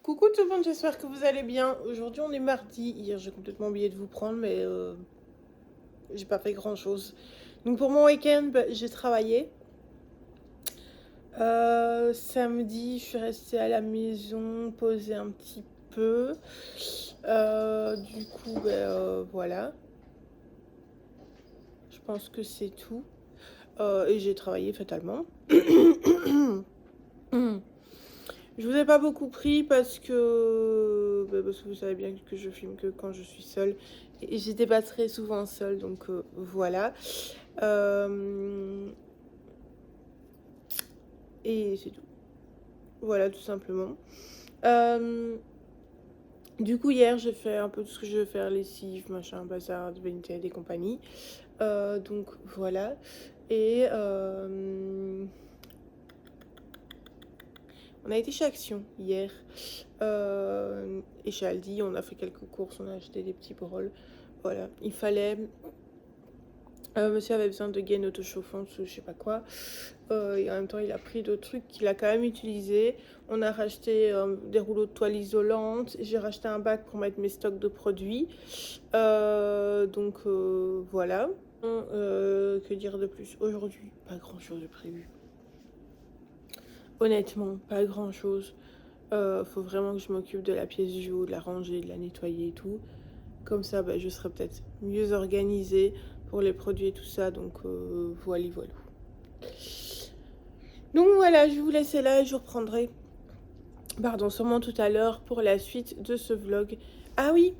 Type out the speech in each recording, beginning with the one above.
Coucou tout le monde, j'espère que vous allez bien. Aujourd'hui on est mardi. Hier j'ai complètement oublié de vous prendre, mais j'ai pas fait grand chose. Donc pour mon week-end, j'ai travaillé. Samedi, je suis restée à la maison, poser un petit peu. Du coup, voilà. Je pense que c'est tout. Et j'ai travaillé fatalement. Je vous ai pas beaucoup pris parce que vous savez bien que je filme que quand je suis seule et j'étais pas très souvent seule, donc voilà. Euh, et c'est tout. Voilà, tout simplement. Euh, du coup hier j'ai fait un peu tout ce que je veux faire, lessive, machin, bazar, de Vinted et compagnie. Donc voilà. Et on a été chez Action hier. Et chez Aldi, on a fait quelques courses, on a acheté des petits brols. Voilà, il fallait. Monsieur avait besoin de gaines autochauffantes ou je sais pas quoi. Et en même temps, il a pris d'autres trucs qu'il a quand même utilisé. On a racheté des rouleaux de toile isolante. J'ai racheté un bac pour mettre mes stocks de produits. Donc voilà. Que dire de plus? Aujourd'hui, pas grand chose de prévu. Honnêtement, pas grand chose. Faut vraiment que je m'occupe de la pièce du jour, de la ranger, de la nettoyer et tout. Comme ça, je serai peut-être mieux organisée pour les produits et tout ça. Donc voilà, voilà. Donc voilà, je vais vous laisser là et je reprendrai, pardon, sûrement tout à l'heure pour la suite de ce vlog. Ah oui,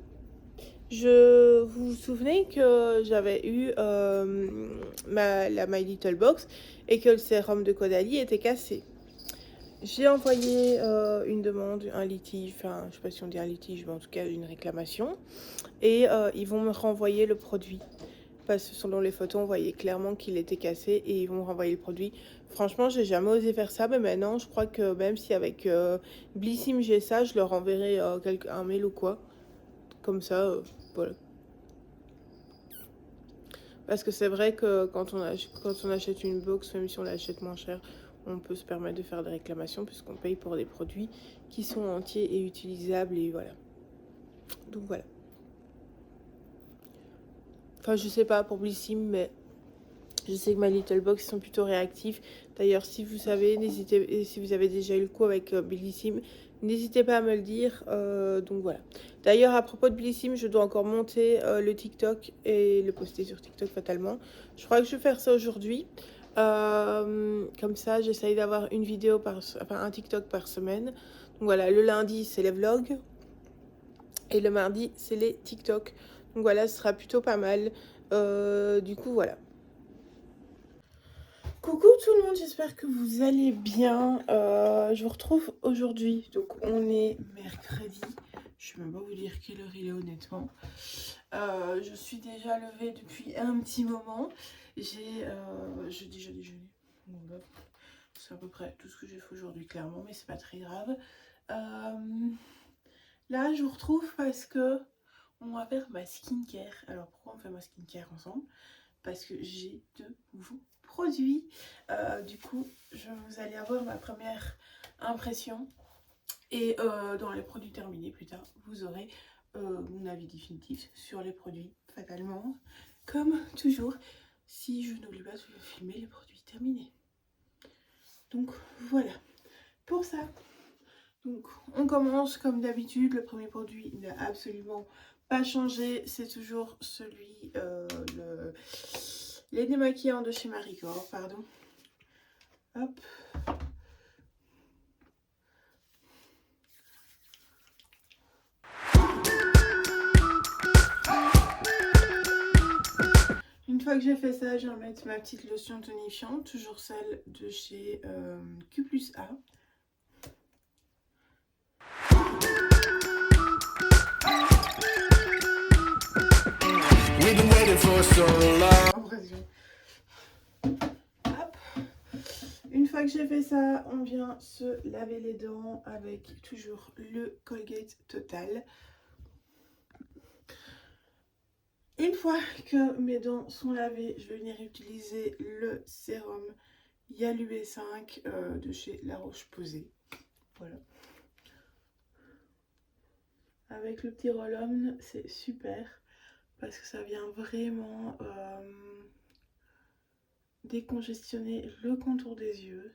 vous vous souvenez que j'avais eu la My Little Box et que le sérum de Caudalie était cassé. J'ai envoyé une demande, un litige, enfin je sais pas si on dit un litige, mais en tout cas une réclamation. Et ils vont me renvoyer le produit. Parce que selon les photos, on voyait clairement qu'il était cassé et ils vont me renvoyer le produit. Franchement, j'ai jamais osé faire ça, mais maintenant je crois que même si avec Blissim j'ai ça, je leur enverrai un mail ou quoi. Comme ça, voilà. Parce que c'est vrai que quand on achète une box, même si on l'achète moins cher, on peut se permettre de faire des réclamations puisqu'on paye pour des produits qui sont entiers et utilisables et voilà. Donc voilà. Enfin, je sais pas pour Blissim, mais je sais que My Little Box sont plutôt réactifs. D'ailleurs, si vous savez, n'hésitez, si vous avez déjà eu le coup avec Blissim, n'hésitez pas à me le dire. Donc voilà. D'ailleurs, à propos de Blissim, je dois encore monter le TikTok et le poster sur TikTok fatalement. Je crois que je vais faire ça aujourd'hui. Comme ça, j'essaye d'avoir une vidéo enfin un TikTok par semaine. Donc voilà, le lundi, c'est les vlogs. Et le mardi, c'est les TikTok. Donc voilà, ce sera plutôt pas mal. Du coup, voilà. Coucou tout le monde, j'espère que vous allez bien. Je vous retrouve aujourd'hui. Donc on est mercredi. Je sais même pas vous dire quelle heure il est honnêtement. Je suis déjà levée depuis un petit moment. J'ai jeudi. Bon, c'est à peu près tout ce que j'ai fait aujourd'hui clairement, mais c'est pas très grave. Là je vous retrouve parce que on va faire ma skincare. Alors pourquoi on fait ma skincare ensemble? Parce que j'ai de nouveaux produits. Du coup, vous allez avoir ma première impression. Et dans les produits terminés plus tard, vous aurez mon avis définitif sur les produits, fatalement. Comme toujours, si je n'oublie pas de filmer les produits terminés. Donc voilà, pour ça. Donc on commence comme d'habitude. Le premier produit n'a absolument pas changé. C'est toujours celui, les démaquillants de chez Marie Kondo, pardon. Hop. Une fois que j'ai fait ça, je vais mettre ma petite lotion tonifiante, toujours celle de chez Q+A. We've been waiting for so long. Hop. Une fois que j'ai fait ça, on vient se laver les dents avec toujours le Colgate Total. Une fois que mes dents sont lavées, je vais venir utiliser le sérum Yalu B5 de chez La Roche-Posay. Voilà. avec le petit roll-on, c'est super parce que ça vient vraiment décongestionner le contour des yeux.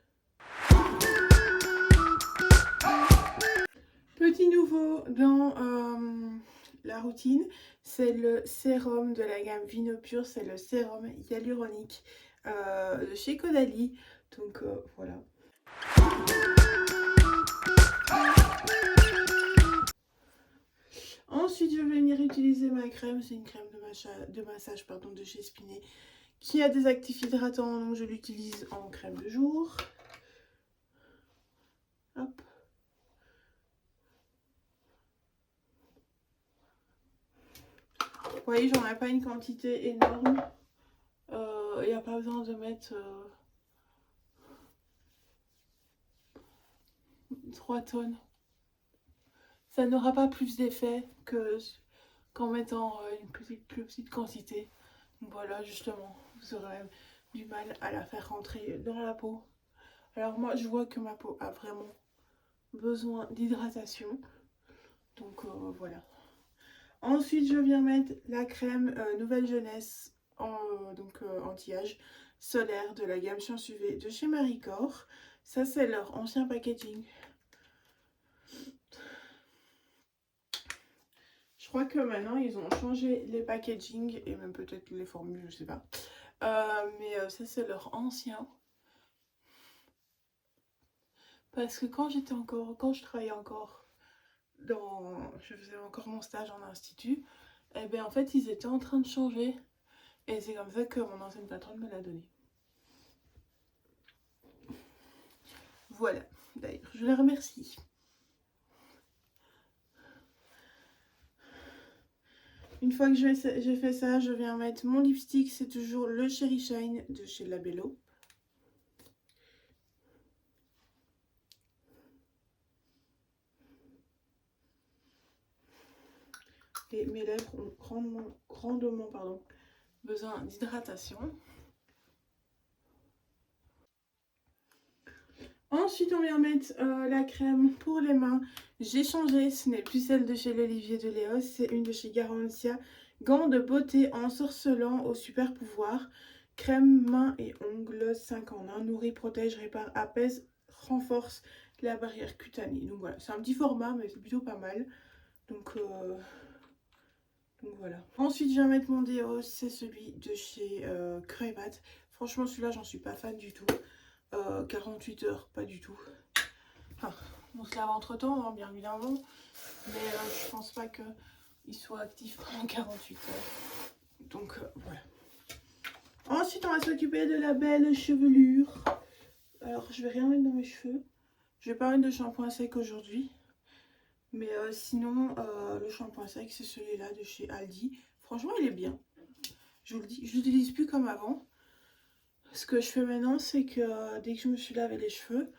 Petit nouveau dans la routine, c'est le sérum de la gamme Vinopure, c'est le sérum hyaluronique de chez Caudalie. Donc voilà. Ensuite, je vais venir utiliser ma crème. C'est une crème de massage de chez Spinet qui a des actifs hydratants, donc je l'utilise en crème de jour. Hop. Vous voyez, j'en ai pas une quantité énorme. Il n'y a pas besoin de mettre 3 tonnes. Ça n'aura pas plus d'effet qu'en mettant une plus petite quantité. Donc voilà, justement, vous aurez même du mal à la faire rentrer dans la peau. Alors moi, je vois que ma peau a vraiment besoin d'hydratation. Donc voilà. Ensuite, je viens mettre la crème Nouvelle Jeunesse anti-âge solaire de la gamme Science UV de chez Marie Corps. Ça, c'est leur ancien packaging. Je crois que maintenant, ils ont changé les packaging et même peut-être les formules, je sais pas. Mais ça, c'est leur ancien. Parce que quand je travaillais encore je faisais encore mon stage en institut, et bien en fait, ils étaient en train de changer. Et c'est comme ça que mon ancienne patronne me l'a donné. Voilà, d'ailleurs, je la remercie. Une fois que j'ai fait ça, je viens mettre mon lipstick. C'est toujours le Cherry Shine de chez Labello. Et mes lèvres ont grandement besoin d'hydratation. Ensuite, on vient mettre la crème pour les mains. J'ai changé, ce n'est plus celle de chez l'Olivier de Léos, c'est une de chez Garantia. Gants de beauté ensorcelant au super pouvoir. Crème, mains et ongles 5 en 1. Nourrit, protège, répare, apaise, renforce la barrière cutanée. Donc voilà, c'est un petit format, mais c'est plutôt pas mal. Donc voilà. Ensuite, je viens mettre mon déo, c'est celui de chez Craybat. Franchement, celui-là, j'en suis pas fan du tout. 48 heures, pas du tout. Enfin, on se lave entre temps, hein, bien évidemment, mais je pense pas qu'il soit actif pendant 48 heures. Donc voilà. Ensuite, on va s'occuper de la belle chevelure. Alors, je vais rien mettre dans mes cheveux. Je vais pas mettre de shampoing sec aujourd'hui. Mais sinon, le shampoing sec, c'est celui-là de chez Aldi. Franchement, il est bien. Je vous le dis, je l'utilise plus comme avant. Ce que je fais maintenant, c'est que dès que je me suis lavé les cheveux,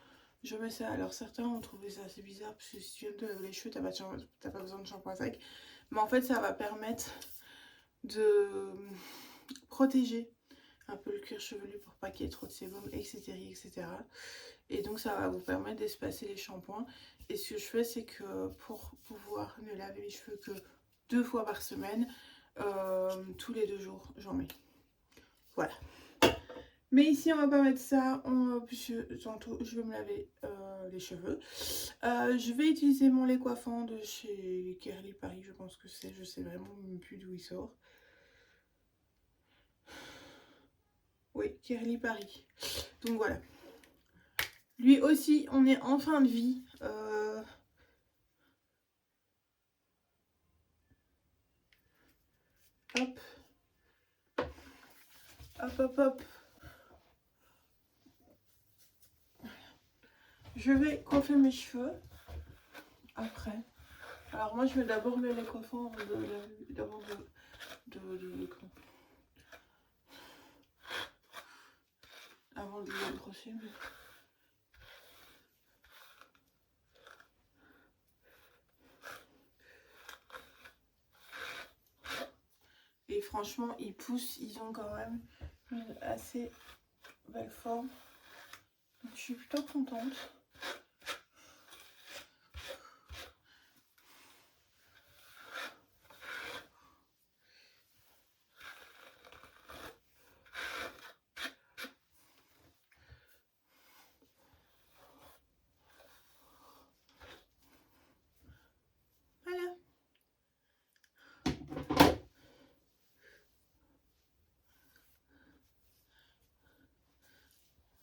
je mets ça. Alors certains ont trouvé ça assez bizarre parce que si tu viens de te laver les cheveux, t'as pas besoin de shampoing sec. Mais en fait, ça va permettre de protéger un peu le cuir chevelu pour pas qu'il y ait trop de sébum, etc., etc. Et donc ça va vous permettre d'espacer les shampoings. Et ce que je fais, c'est que pour pouvoir ne laver mes cheveux que 2 fois par semaine, tous les 2 jours, j'en mets. Voilà. Mais ici, on va pas mettre ça, puisque tantôt je vais me laver les cheveux. Je vais utiliser mon lait coiffant de chez Kerly Paris, je pense que c'est, je sais vraiment même plus d'où il sort. Oui, Kerly Paris. Donc voilà. Lui aussi, on est en fin de vie. Hop. Hop, hop, hop. Je vais coiffer mes cheveux après. Alors moi, je vais d'abord le lait coiffant avant de le brosser. Et franchement, ils poussent, ils ont quand même une assez belle forme. Donc, je suis plutôt contente.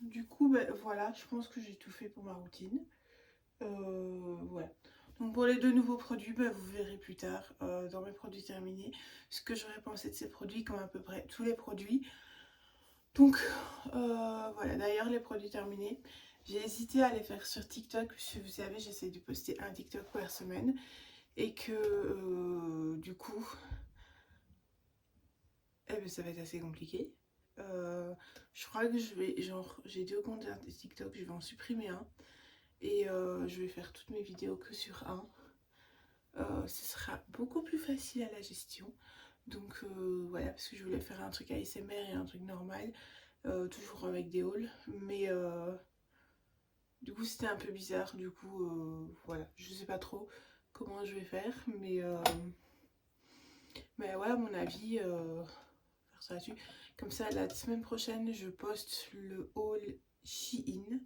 du coup, ben, voilà, je pense que j'ai tout fait pour ma routine. Voilà. Donc pour les 2 nouveaux produits, ben, vous verrez plus tard dans mes produits terminés ce que j'aurais pensé de ces produits, comme à peu près tous les produits. Donc voilà, d'ailleurs les produits terminés, j'ai hésité à les faire sur TikTok, puisque vous savez, j'essaie de poster un TikTok par semaine. Et que du coup, eh ben, ça va être assez compliqué. Je crois que je vais, genre, j'ai 2 comptes TikTok, je vais en supprimer un. Et je vais faire toutes mes vidéos que sur un. Ce sera beaucoup plus facile à la gestion. Donc voilà, parce que je voulais faire un truc ASMR et un truc normal. Toujours avec des hauls. Mais du coup, c'était un peu bizarre. Du coup, voilà, je sais pas trop comment je vais faire. Mais ouais, à mon avis, faire ça là-dessus. Comme ça, la semaine prochaine, je poste le haul Shein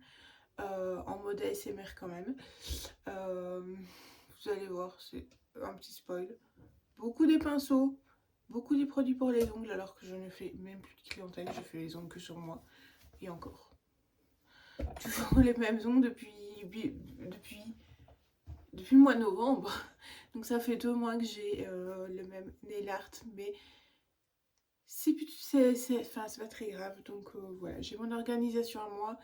en mode ASMR quand même. Vous allez voir, c'est un petit spoil. Beaucoup des pinceaux, beaucoup des produits pour les ongles, alors que je ne fais même plus de clientèle, je fais les ongles que sur moi. Et encore. Toujours les mêmes ongles depuis le mois de novembre. Donc ça fait 2 mois que j'ai le même nail art, mais c'est pas très grave. Donc voilà, j'ai mon organisation à moi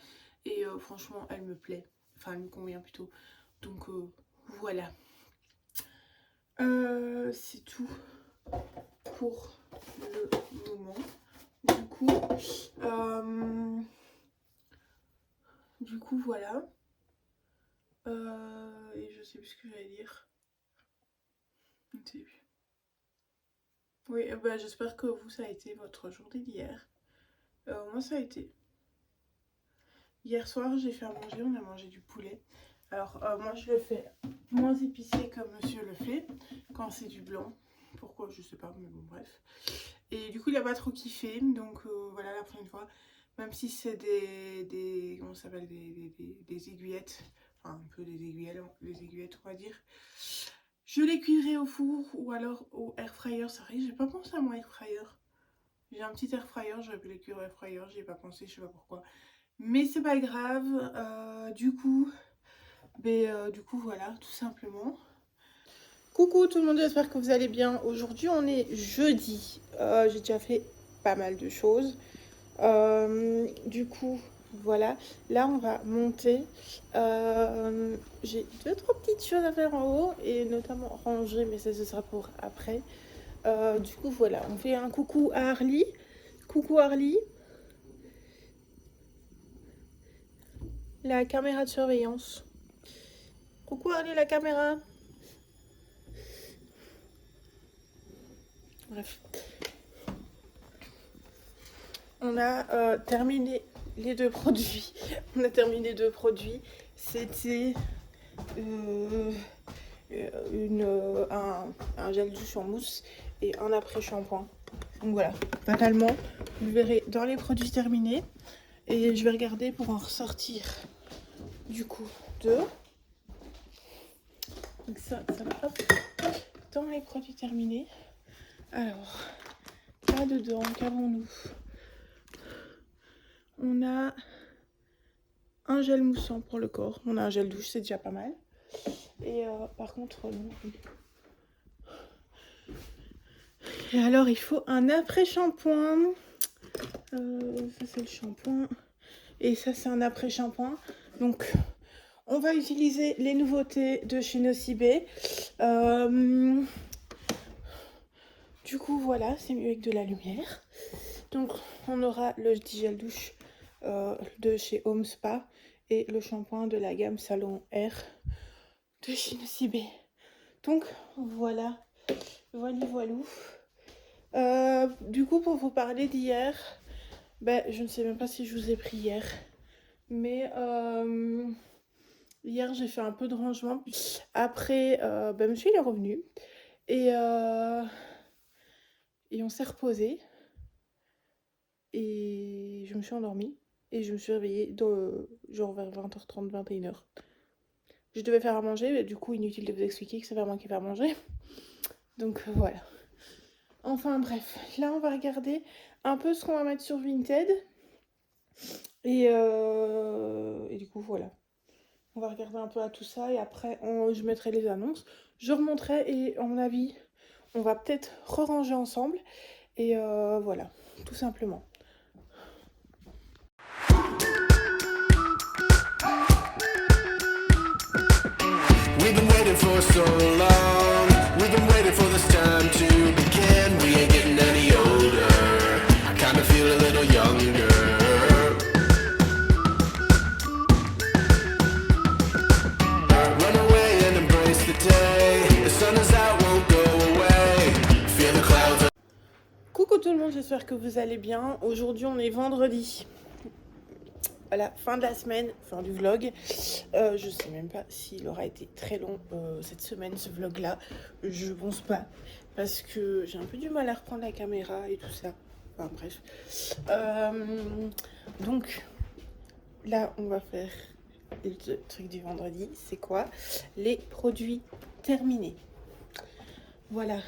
et franchement elle me plaît, enfin elle me convient plutôt. Donc voilà, c'est tout pour le moment. Du coup voilà, et je sais plus ce que j'allais dire. Je ne sais plus. Oui, bah, j'espère que vous, ça a été votre journée d'hier. Moi, ça a été. Hier soir, j'ai fait à manger, on a mangé du poulet. Alors, moi, je le fais moins épicé comme monsieur le fait, quand c'est du blanc. Pourquoi, je sais pas, mais bon, bref. Et du coup, il a pas trop kiffé, donc voilà, la prochaine fois, même si c'est comment ça s'appelle, des aiguillettes, enfin, un peu des aiguillettes, on va dire. Je les cuirai au four ou alors au air fryer. C'est vrai, j'ai pas pensé à mon air fryer. J'ai un petit air fryer, j'aurais pu les cuire au air fryer, j'y ai pas pensé, je sais pas pourquoi. Mais c'est pas grave. Du coup, voilà, tout simplement. Coucou tout le monde, j'espère que vous allez bien. Aujourd'hui, on est jeudi. J'ai déjà fait pas mal de choses. Du coup, voilà. Là, on va monter. J'ai 2-3 petites choses à faire en haut et notamment ranger, mais ça, ce sera pour après. Du coup, voilà. On fait un coucou à Harley. Coucou Harley. La caméra de surveillance. Coucou Harley, la caméra. Bref. On a terminé les 2 produits. On a terminé 2 produits. C'était un gel douche en mousse et un après-shampoing. Donc voilà, fatalement, vous verrez dans les produits terminés. Et je vais regarder pour en ressortir du coup 2. Donc ça va hop, dans les produits terminés. Alors, là-dedans, qu'avons-nous? On a un gel moussant pour le corps. On a un gel douche, c'est déjà pas mal. Et par contre, non. Et alors, il faut un après-shampoing. Ça, c'est le shampoing. Et ça, c'est un après-shampoing. Donc, on va utiliser les nouveautés de chez Nocibé. Du coup, voilà, c'est mieux avec de la lumière. Donc, on aura le gel douche de chez Home Spa et le shampoing de la gamme Salon Air de chez Nocibé. Donc, voilà. Voilou. Du coup, pour vous parler d'hier, je ne sais même pas si je vous ai pris hier. Mais hier, j'ai fait un peu de rangement. Après, monsieur, il est revenu. Et on s'est reposé. Et je me suis endormie. Et je me suis réveillée genre vers 20h30, 21h. Je devais faire à manger, mais du coup, inutile de vous expliquer que c'est pas moi qui vais faire à manger. Donc voilà. Enfin bref, là on va regarder un peu ce qu'on va mettre sur Vinted. Et du coup, voilà. On va regarder un peu à tout ça et après, je mettrai les annonces. Je remonterai et, à mon avis, on va peut-être re-ranger ensemble. Et voilà, tout simplement. We've been waiting for so long. We've been waiting for this time to begin. We ain't getting any older. I kinda feel a little younger. Run away and embrace the day. The sun is out, won't go away. Feel the clouds. Coucou tout le monde, j'espère que vous allez bien. Aujourd'hui, on est vendredi. Voilà, fin de la semaine, fin du vlog. Je sais même pas s'il aura été très long cette semaine, ce vlog-là. Je pense pas, parce que j'ai un peu du mal à reprendre la caméra et tout ça. Enfin bref. Donc, là, on va faire le truc du vendredi. C'est quoi? Les produits terminés. Voilà.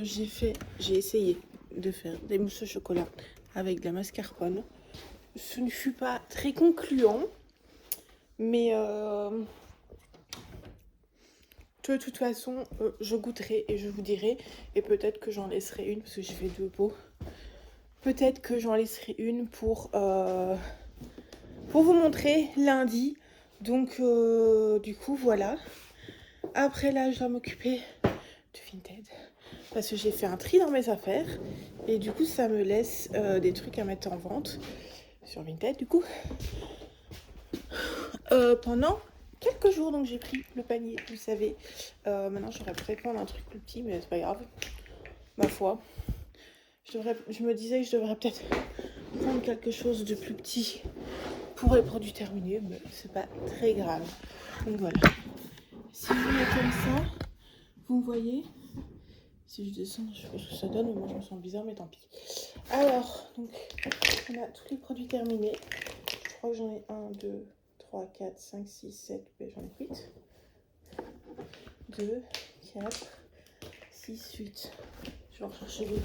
J'ai essayé de faire des mousses au chocolat avec de la mascarpone. Ce ne fut pas très concluant, mais de toute façon, je goûterai et je vous dirai. Et peut-être que j'en laisserai une, parce que j'ai fait 2 pots. Peut-être que j'en laisserai une pour vous montrer lundi. Donc, du coup, voilà. Après là, je dois m'occuper de Vinted. Parce que j'ai fait un tri dans mes affaires. Et du coup, ça me laisse des trucs à mettre en vente sur Vinted, du coup. Pendant quelques jours, donc j'ai pris le panier, vous savez. Maintenant, j'aurais peut-être prendre un truc plus petit, mais c'est pas grave. Ma foi. Je me disais que je devrais peut-être prendre quelque chose de plus petit pour les produits terminés, mais c'est pas très grave. Donc voilà. Si je mets comme ça, vous voyez. Si je descends, je sais pas ce que ça donne, mais moi je me sens bizarre, mais tant pis. Alors, donc, on a tous les produits terminés. Je crois que j'en ai 1, 2, 3, 4, 5, 6, 7, j'en ai 8. 2, 4, 6, 8. Je vais en chercher 2.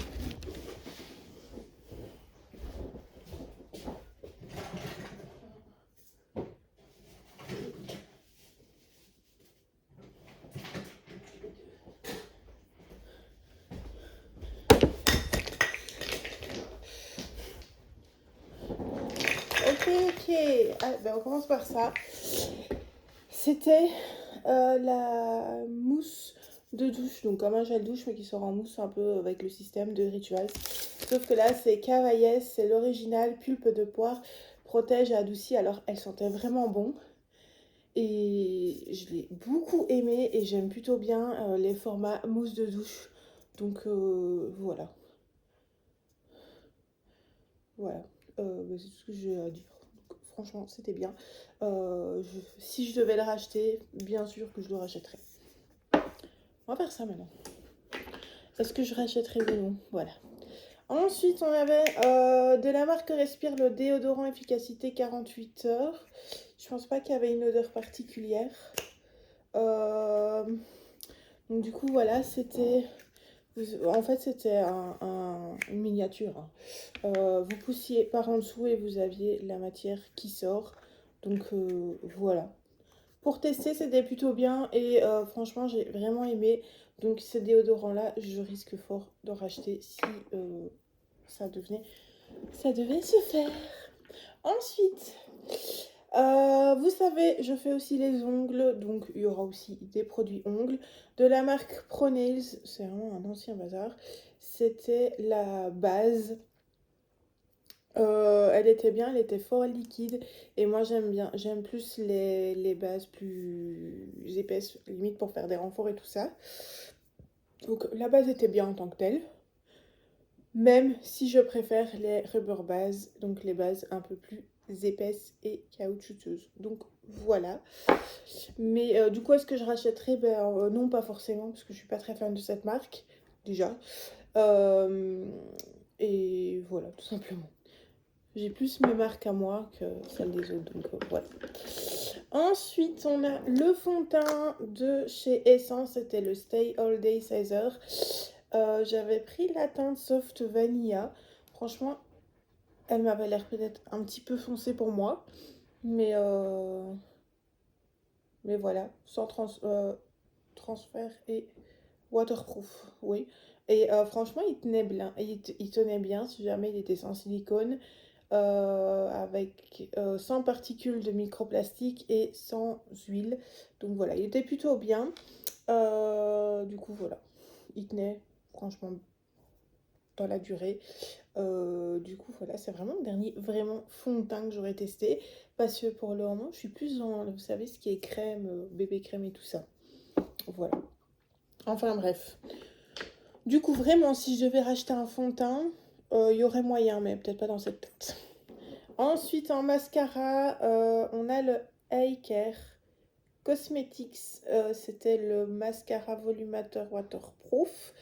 Ok. Ah, ben on commence par ça. C'était la mousse de douche, donc comme un gel douche mais qui sort en mousse un peu avec le système de Rituals. Sauf que là c'est Cavaillès, c'est l'original, pulpe de poire, protège et adoucit. Alors elle sentait vraiment bon et je l'ai beaucoup aimé et j'aime plutôt bien les formats mousse de douche. Donc voilà. Voilà, c'est tout ce que j'ai à dire. Donc, franchement, c'était bien. Si je devais le racheter, bien sûr que je le rachèterais. On va faire ça maintenant. Est-ce que je rachèterais ou non? Voilà. Ensuite, on avait de la marque Respire le déodorant efficacité 48 heures. Je pense pas qu'il y avait une odeur particulière. Donc du coup, voilà, c'était... En fait, c'était une miniature. Vous poussiez par en dessous et vous aviez la matière qui sort. Donc voilà. Pour tester, c'était plutôt bien et franchement, j'ai vraiment aimé. Donc ce déodorant-là, je risque fort d'en racheter si ça devait se faire. Ensuite, vous savez, je fais aussi les ongles, donc il y aura aussi des produits ongles de la marque ProNails. C'est vraiment un ancien bazar. C'était la base. Elle était bien, elle était fort liquide et moi j'aime bien, j'aime plus les bases plus épaisses, limite pour faire des renforts et tout ça. Donc la base était bien en tant que telle, même si je préfère les rubber bases, donc les bases un peu plus épaisses et caoutchouteuses. Donc voilà. Mais du coup, est-ce que je rachèterais? Non, pas forcément, parce que je suis pas très fan de cette marque, déjà. Et voilà, tout simplement. J'ai plus mes marques à moi que celles des autres, donc voilà. Ensuite, on a le fond de teint de chez Essence, c'était le Stay All Day 16 heures. J'avais pris la teinte Soft Vanilla. Franchement, Elle m'avait l'air peut-être un petit peu foncée pour moi. Mais, mais voilà, sans transfert et waterproof, oui. Et franchement, il tenait bien. Il tenait bien si jamais il était sans silicone, avec sans particules de microplastique et sans huile. Donc voilà, il était plutôt bien. Du coup, voilà, il tenait franchement dans la durée. Du coup, voilà, c'est vraiment le dernier vraiment fond de teint que j'aurais testé. Parce que pour le moment, je suis plus dans, vous savez, ce qui est crème, bébé crème et tout ça. Voilà. Enfin bref. Du coup, vraiment, si je devais racheter un fond de teint, il y aurait moyen, mais peut-être pas dans cette tête. Ensuite, en mascara, on a le Eye Care Cosmetics. C'était le mascara volumateur waterproof.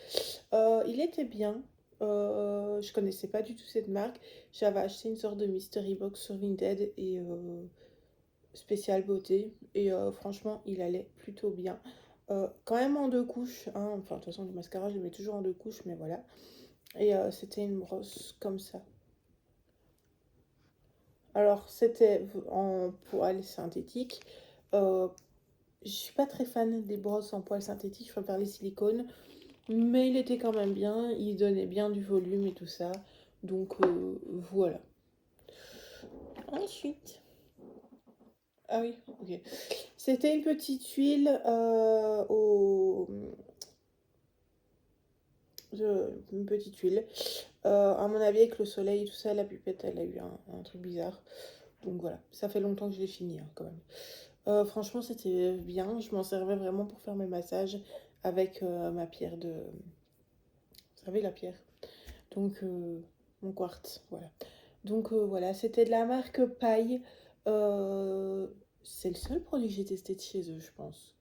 Il était bien. Je connaissais pas du tout cette marque. J'avais acheté une sorte de mystery box sur Vinted et spécial beauté. Et franchement, il allait plutôt bien. Quand même en deux couches, hein. Enfin, de toute façon, le mascara, je le mets toujours en deux couches, mais voilà. Et c'était une brosse comme ça. Alors, c'était en poil synthétique. Je suis pas très fan des brosses en poil synthétique, je préfère les silicones. Mais il était quand même bien, il donnait bien du volume et tout ça. Donc voilà. Ensuite. Ah oui, ok. C'était une petite huile une petite huile. À mon avis, avec le soleil et tout ça, la pipette, elle a eu un truc bizarre. Donc voilà, ça fait longtemps que je l'ai fini hein, quand même. Franchement, c'était bien. Je m'en servais vraiment pour faire mes massages avec ma pierre de... Vous savez, la pierre. Donc, mon quartz, voilà. Donc, voilà, c'était de la marque Paille. Euh, c'est le seul produit que j'ai testé de chez eux, je pense.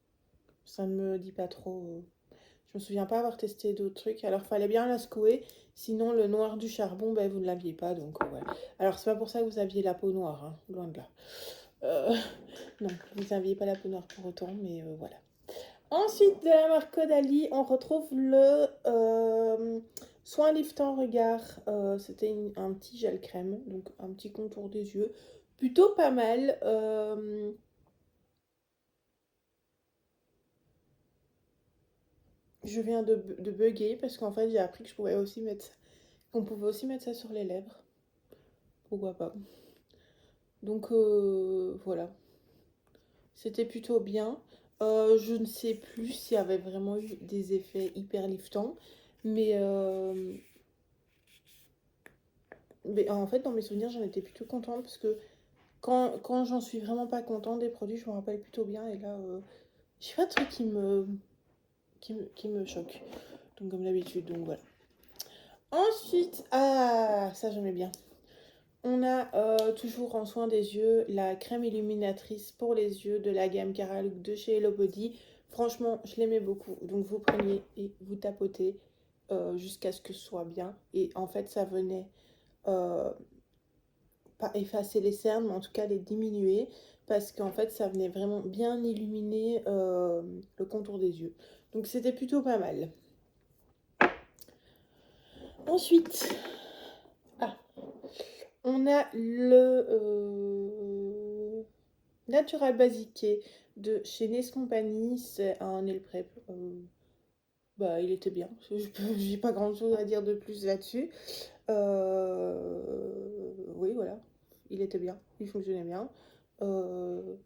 Ça ne me dit pas trop. Je me souviens pas avoir testé d'autres trucs. Alors, fallait bien la secouer. Sinon, le noir du charbon, ben, vous ne l'aviez pas. Donc, voilà. Alors, c'est pas pour ça que vous aviez la peau noire, hein, loin de là. Euh, non, vous n'aviez pas la peau noire pour autant, mais voilà. Ensuite, de la marque Caudalie, on retrouve le soin liftant regard. C'était un petit gel crème, donc un petit contour des yeux. Plutôt pas mal. Je viens de bugger parce qu'en fait, j'ai appris que je pouvais aussi mettre qu'on pouvait aussi mettre ça sur les lèvres. Pourquoi pas. Donc voilà. C'était plutôt bien. Je ne sais plus s'il y avait vraiment eu des effets hyper liftants. Mais, en fait, dans mes souvenirs, j'en étais plutôt contente parce que quand j'en suis vraiment pas contente des produits, je me rappelle plutôt bien. Et là, j'ai pas de truc qui me choque. Donc, comme d'habitude, donc voilà. Ensuite, ah, ça j'aimais bien. On a toujours en soin des yeux la crème illuminatrice pour les yeux de la gamme Caralook de chez Hello Body. Franchement, je l'aimais beaucoup. Donc vous preniez et vous tapotez jusqu'à ce que ce soit bien. Et en fait, ça venait pas effacer les cernes, mais en tout cas les diminuer. Parce qu'en fait, ça venait vraiment bien illuminer le contour des yeux. Donc c'était plutôt pas mal. Ensuite, ah, on a le Natural Basique de chez Nes Company. C'est un nail prep. Bah, il était bien. J'ai pas grand chose à dire de plus là-dessus. Oui, voilà. Il était bien. Il fonctionnait bien.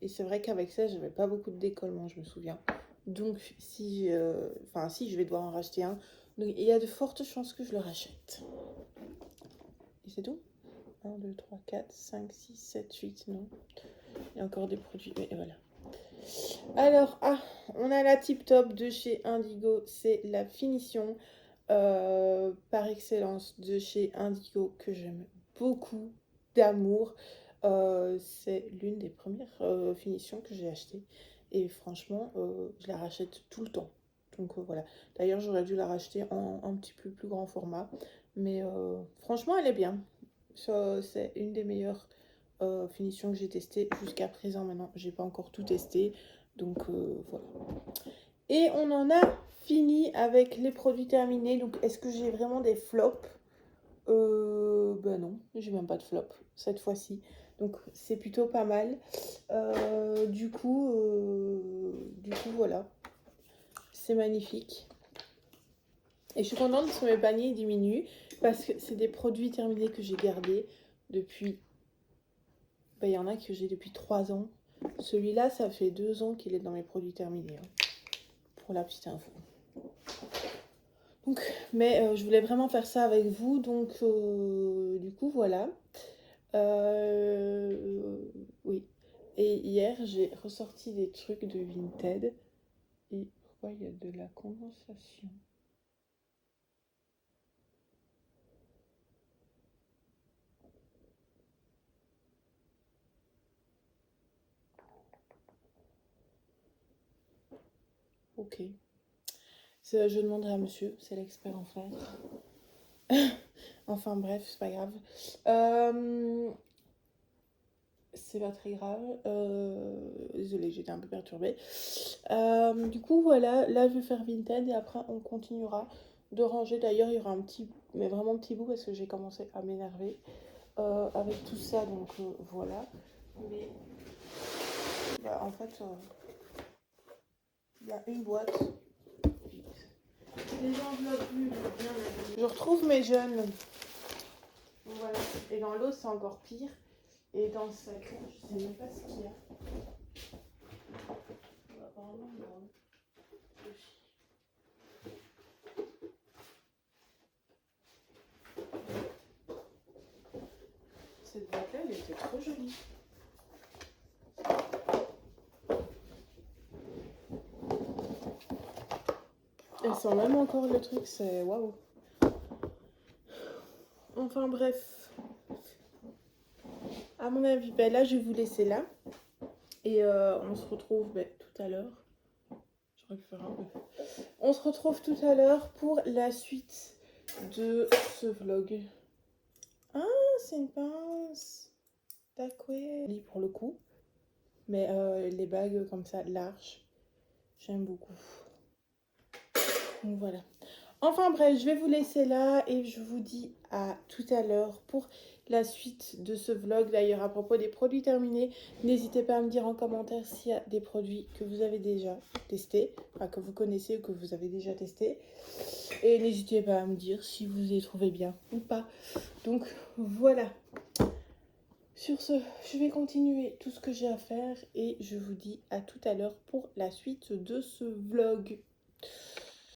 Et c'est vrai qu'avec ça, j'avais pas beaucoup de décollement, je me souviens. Donc, enfin, si, je vais devoir en racheter un. Donc, il y a de fortes chances que je le rachète. Et c'est tout? 1, 2, 3, 4, 5, 6, 7, 8, non. Il y a encore des produits. Et voilà. Alors, on a la Tip Top de chez Indigo. C'est la finition par excellence de chez Indigo que j'aime beaucoup d'amour. C'est l'une des premières finitions que j'ai achetées. Et franchement, je la rachète tout le temps. Donc voilà. D'ailleurs, j'aurais dû la racheter en un petit peu plus grand format. Mais franchement, elle est bien. C'est une des meilleures finitions que j'ai testées jusqu'à présent. Maintenant, j'ai pas encore tout testé. Donc voilà. Et on en a fini avec les produits terminés. Donc est-ce que j'ai vraiment des flops? bah non, j'ai même pas de flop cette fois-ci. Donc c'est plutôt pas mal. Du coup, voilà. C'est magnifique. Et je suis contente que mes paniers diminuent parce que c'est des produits terminés que j'ai gardés depuis... Bah, il y en a que j'ai depuis 3 ans. Celui-là, ça fait 2 ans qu'il est dans mes produits terminés. Hein, pour la petite info. Donc, mais je voulais vraiment faire ça avec vous. Donc, du coup, voilà. Oui. Et hier, j'ai ressorti des trucs de Vinted. Et pourquoi il y a de la condensation? Ok. Je demanderai à monsieur, c'est l'expert en fer. Enfin bref, c'est pas grave. C'est pas très grave. Désolée, j'étais un peu perturbée. Du coup, voilà. Là, je vais faire Vinted et après, on continuera de ranger. D'ailleurs, il y aura un petit, mais vraiment petit bout parce que j'ai commencé à m'énerver avec tout ça. Donc, voilà. Mais, bah, en fait, il y a une boîte. Les enveloppes bien. Je retrouve mes jeunes. Voilà. Et dans l'eau, c'est encore pire. Et dans le sac, je sais même pas ce qu'il y a. Apparemment, non. Cette boîte-là, elle était trop jolie. Elle sent même encore le truc, c'est waouh. Enfin bref. À mon avis, ben là, je vais vous laisser là. Et on se retrouve tout à l'heure. J'aurais pu faire un peu. On se retrouve tout à l'heure pour la suite de ce vlog. Ah, c'est une pince. D'accord. Pour le coup. Mais les bagues comme ça, larges, j'aime beaucoup. Donc voilà. Enfin bref, je vais vous laisser là et je vous dis à tout à l'heure pour la suite de ce vlog. D'ailleurs, à propos des produits terminés, n'hésitez pas à me dire en commentaire s'il y a des produits que vous avez déjà testés, enfin que vous connaissez ou que vous avez déjà testés. Et n'hésitez pas à me dire si vous les trouvez bien ou pas. Donc voilà. Sur ce, je vais continuer tout ce que j'ai à faire et je vous dis à tout à l'heure pour la suite de ce vlog.